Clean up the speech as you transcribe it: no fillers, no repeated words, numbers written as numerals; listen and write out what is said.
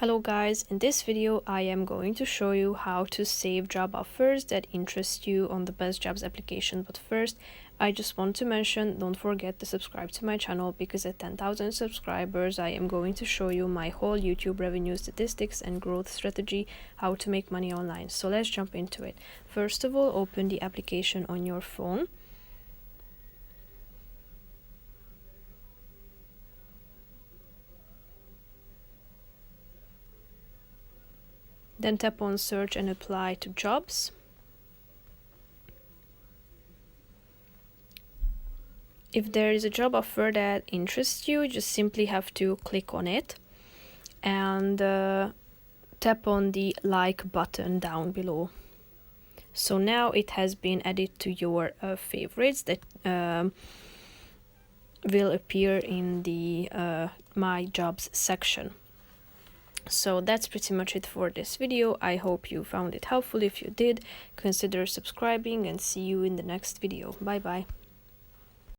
Hello guys, in this video I am going to show you how to save job offers that interest you on the BestJobs application. But first, I just want to mention, don't forget to subscribe to my channel, because at 10,000 subscribers I am going to show you my whole YouTube revenue statistics and growth strategy, how to make money online. So let's jump into it. First of all, open the application on your phone. Then tap on search and apply to jobs. If there is a job offer that interests you, just simply have to click on it and tap on the like button down below. So now it has been added to your favorites that will appear in the My Jobs section. So that's pretty much it for this video. I hope you found it helpful. If you did, consider subscribing and see you in the next video. Bye bye.